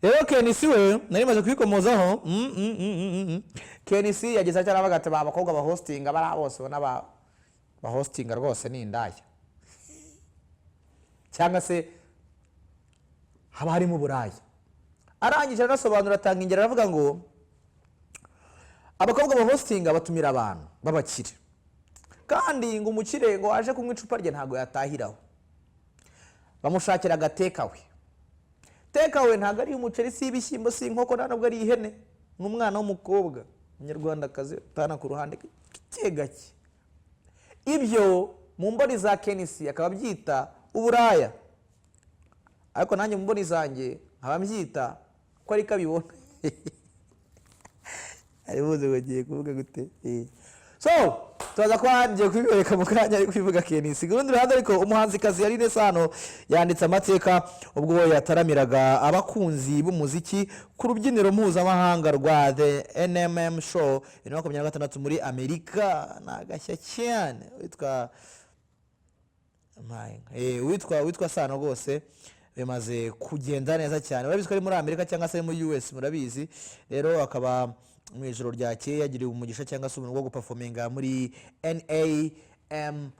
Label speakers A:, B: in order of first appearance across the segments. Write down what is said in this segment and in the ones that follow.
A: rero Kenisi we nari maze kwikomozaho Kenisi yagize cyane abagate babakobwa ba hostinga bara bose bona ba hostinga rwose ni indaya cyangwa se haba harimo burayi arangije arasobanura atanga ingero aravuga ngo abakobwa ba hostinga batumira abantu babakire kandi ngo umukire ngo aje kunywa icupa rye ntago yatahiraho bamushakira agatekawe tekawe ntago ari umuceri si ibishyimbo si inkoko ntabwo ari ihene n'umwana w'umukobwa umunyarwandakazi tana ku ruhande kegake ibyo mu mboni za Kenisi akaba byita uburaya ariko nanjye mu mboni zanjye nkaba mbyita ko ari kabibona ari buze bagiye kuvuga gute so tuza kwanje kwibereka mu kanya ari kwivuga Kenisi gurundi ruhande ariko umuhanzikazi yari Nesano yanditse amateka ubwo yataramiraga abakunzi b'umuziki ku rubyiniro mpuzamahanga rwa The NMM Show 2026 muri Amerika nagashya cyane witwa Sano rwose bimaze kugenda neza cyane urabizi ko ari muri Amerika cyangwa se muri US murabizi rero akaba mu ijoro ryakeye yagiriwe umugisha cyangwa se ubuntu bwo guperforminga muri NAMM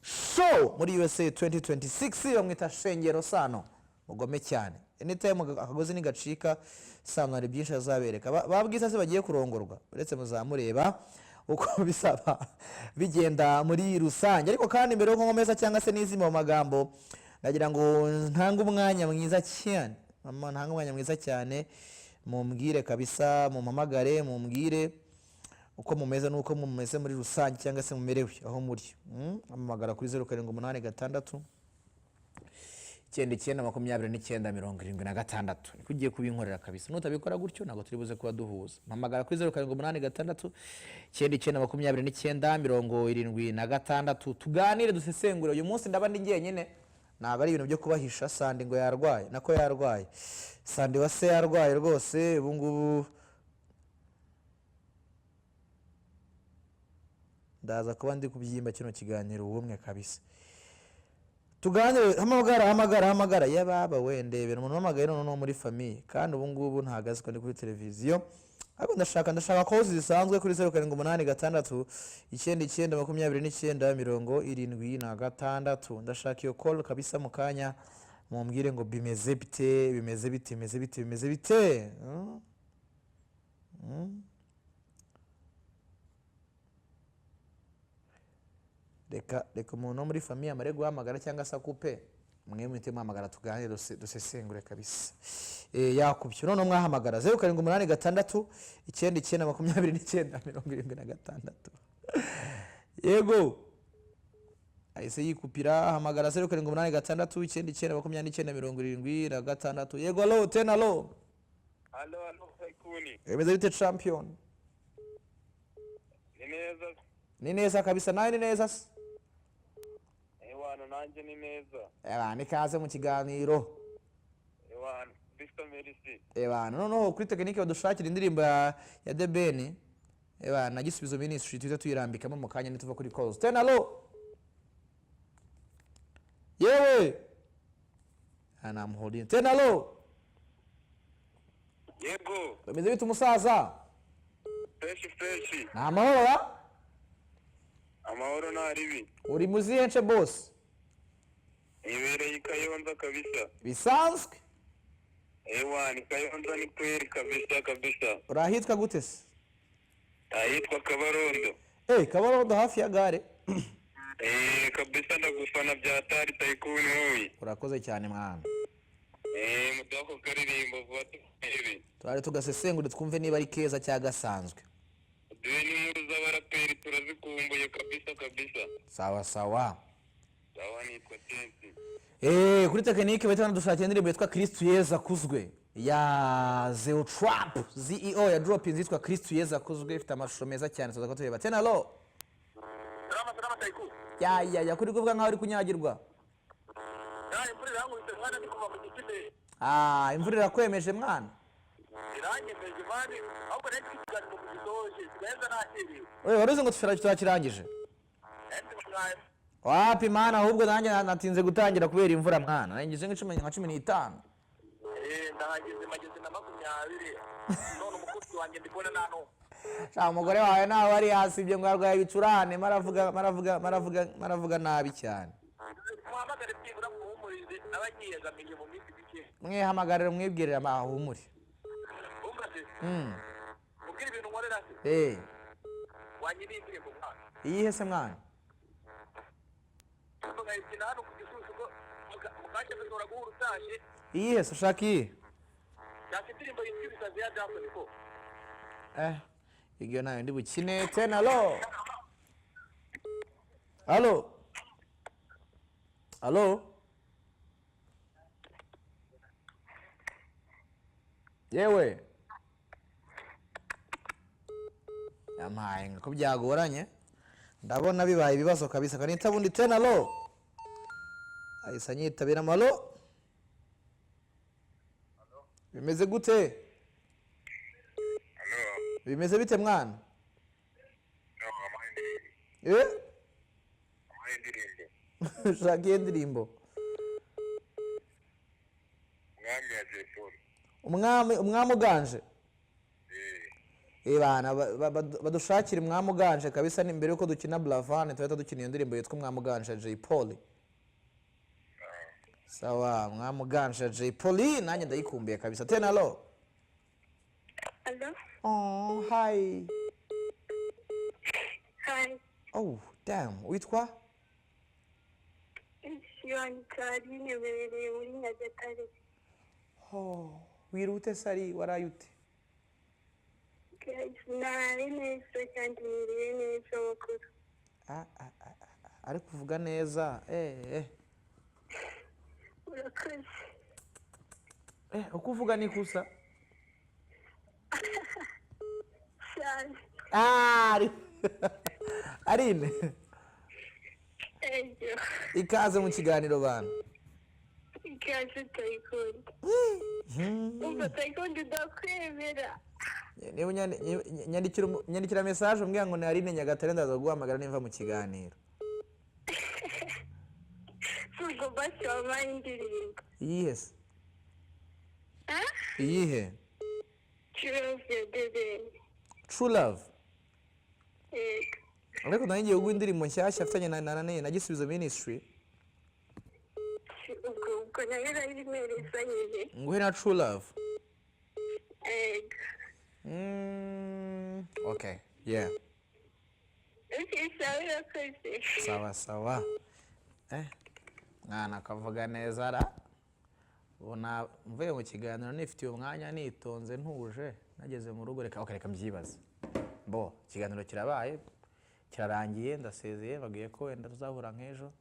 A: Show muri USA 2026 bamwita Shengero Sano mugome cyane anytime akagozi nigacika Sano ari byinshi azabereka babwisa se bagiye kurongorwa uretse muzamureba uko bisaba bigenda muri rusange ariko kandi mbere yo nkomeza cyangwa se nizima mu magambo nagira ngo ntanga umwanya mwiza cyane ntanga umwanya mwiza cyane mumbwire kabisa mumpamagare mumbwire uko mumeze nuko mumeze muri rusange cyangwa se mumerewe aho muri amamagara kuri 0786 992976 kugiye kubinkorera kabisa nutabikora gutyo nago turi buze kuba duhuza mpamagara kuri 0786 992976 tuganire dusesengure uyu munsi ndaba ndi ngenyene ntabwo ari ibintu byo kubahisha Sandi ngo yarwaye nako yarwaye Sandi wase yarwaye rwose ubu ngubu ndaza kuba ndi kubyimba kino kiganiro ubumwe kabisa tuganire hamagara yababa wendebera umuntu wamagaye no muri famille kandi ubu ngubu ntagaze ko ndi kuri televiziyo ariko ndashaka ko zisanzwe kuri 0786 992976 ndashaka iyo call kabisa mu kanya mumbwire ngo bimeze bite reka umuntu muri famille amare guhamagara cyangwa se akupe mwe mwite muhamagara tuganire dusesengure kabisa yakubye none mwahamagara 0786 992976 yego ahise yikupira hamagara 0786 992976 yego allo tena allo
B: Saikuni
A: emeze bite champion ni neza kabisa nawe ni neza
B: nanjye ni neza
A: nikaze mu kiganiro
B: Mr. Mercy
A: noneho kuri tekinike badushakira indirimbo ya The Ben nagisubizo ministry tuza tuyirambikamo mu kanya nituva kuri calls tena allo yewe anamhodin tena allo
B: yego
A: bameze bite umusaza
B: fresh amahoro naribi
A: uri muziyenche boss
B: ibereye Kayonza kabisa
A: bisanzwe
B: ni Kayonza ni kweli kabisa
A: urahitwa gute se
B: ahitwa Kabarondo
A: Kabarondo hafi ya gare
B: kabisa ndagufana byatari Saikuni wowe
A: urakoze cyane mwana
B: mudako karirimbo vuba tubibi
A: twari tugasesengure twumve niba ari keza cya gasanzwe
B: deni nkuru z'abaraperi turazikumbuye kabisa
A: sawa
B: nitwa Tensi
A: kuri tekinike bahita dushakira indirimbo yitwa Kristo Yezu akuzwe ya Zeo Trap CEO ya Drop yitwa Kristo Yezu akuzwe ifite amashusho meza cyane tuza ko tureba tena allo
B: Salama Saiku
A: ya kuri kuvuga nkaho ari kunyagirwa
B: imvura irangurutse mwana ndi kuva mu gikide
A: imvura irakwemeje mwana
B: iranyemeje mwana ahubwo reka ikiganiro kugisoje neza nakiriwe
A: waruzi ngo turakirangije wapi mana ahubwo nanjye natinze gutangira kubera imvura mwana nangije nka 15
B: ndahageze mageze na 20 none umukozi wanjye ndibona nano
A: sha umugore wawe nawe ari hasi ibyo ngo arwaye ibicurane maravuga nabi cyane
B: muhamagare byibura muhumurize abagiyegamiye mu minsi mike
A: mwihamagarire mwibwirire amahumure
B: umbaze ubwira ibintu nkorera se wanyiri indirimbo mwana
A: iyihe se mwana
B: ngayikina hano ku gisusu ko mukajya bishobora guhura utashe
A: iyihe se ushaka iyihe
B: yaka indirimbo yitwa ibisazi ya Jackson ko
A: ibyo nayo ndi bukine tena Halo yewe yampaye ko byagoranye ndabona bibaye ibibazo kabisa kanita bundi tena ahise anyitabira malo bimeze gute bimeze bite mwana shaka indirimbo umwami uganje bana badushakira umwami uganje kabisa ni mbere yuko dukina Blavane tuhita dukina iyo ndirimbo yitwa umwami uganje Jay Polly sawa umwami uganje Jay Polly nanjye ndayikumbuye kabisa tena
C: Hello?
A: Oh, hi.
C: Hi.
A: Oh, damn. Witwa?
C: Karine bereye muri Nyagatare.
A: Oh, wirute sari warayute?
C: Nari neza kandi niriye neza makuru.
A: Ari kuvuga neza.
C: Urakoze.
A: Ukuvuga ni kusa? Arine. Ikaze mu kiganiro bana.
C: Ikaze tayikondi. Umva tayikondi ndakwemera.
A: Niba nyandikira message umbwira ngo ni Arine Nyagatare ndaza guhamagara nimva mu kiganiro.
C: Sugo basi wa indirimbo.
A: Yes. Iyihe? True Love. Ariko nanjye ugu indirimbo nshyashya afitanye na Gisubizo Ministry.
C: Ubwo nabira ibimereza nyine.
A: Nguhe na True Love. Okay, yeah. Sawa. Mwana akavuga neza ra. Ubona mvuye mu kiganiro nifitiye umwanya nitonze ntuje nageze mu rugo reka mbyibaze bo ikiganiro kirabaye kirarangiye ndasezeye bagiye ko wenda tuzahura nk'ejo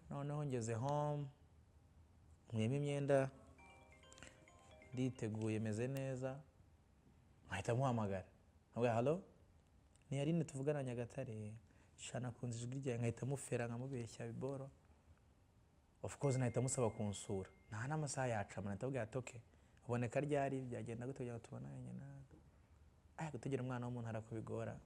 A: noneho ngeze home mwema imyenda nditeguye meze neza nkahita muhamagara ntabwo halo ni Arine tuvugana Nyagatare shana kunze ijwi ryawe nkahita mufera nkamubeshya biboro of course nahita musaba kunsura nta n'amasaha yacamana ndabwira atoke uboneka ryari byagenda gute kugira ngo tubona nyina gutegera umwana w'umuntu arakubigora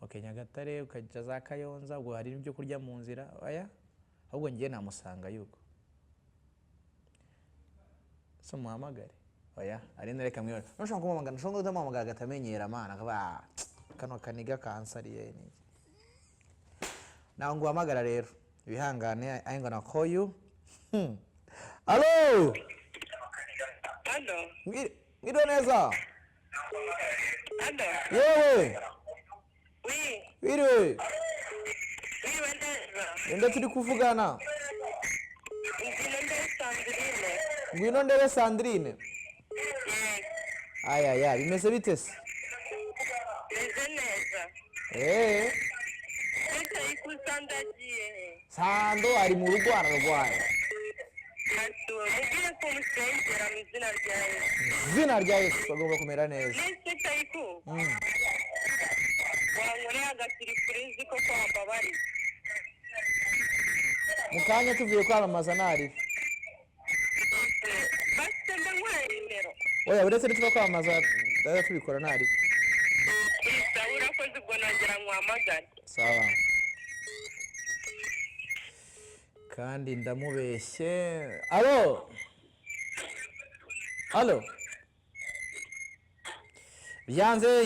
A: okay Nyagatare ukaja za Kayonza ubwo hari ibyo kurya mu nzira ahubwo ngiye namusanga yuko so muhamagare ari nereka mwira nshaka kumamagana nshongo ndamamagara gatamenyera mana akaba kano kaniga kansariye ni naho nguhamagara rero ibihangane I'm gonna call you. Hello. Ngiro neza.
C: Hello.
A: Yewe.
C: Oui.
A: Wiriwe.
C: Neza.
A: Nda turi kuvugana.
C: Sandrine.
A: Ngwino ndebe Sandrine. Aya bimeze bite se?
C: Neza. Ikusandagiye.
A: Sando ari mu rugo ararwaye.
C: Mubwire ko musengera mu izina rya Yesu.
A: Izina rya Yesu agomba kumera neza.
C: Nese Tayiku. Wankoreye agasiripurizi ko kwambabari.
A: Mukanya tuvuye kwamamaza nari.
C: Basta ndangwara nimero.
A: Oya uretse nitwa kwamamaza ndaza tubikora nari.
C: Isabura ko zubwo nongera nkwamagara.
A: Sawa. Kandi ndamubeshye. Alo. Alo. Byanze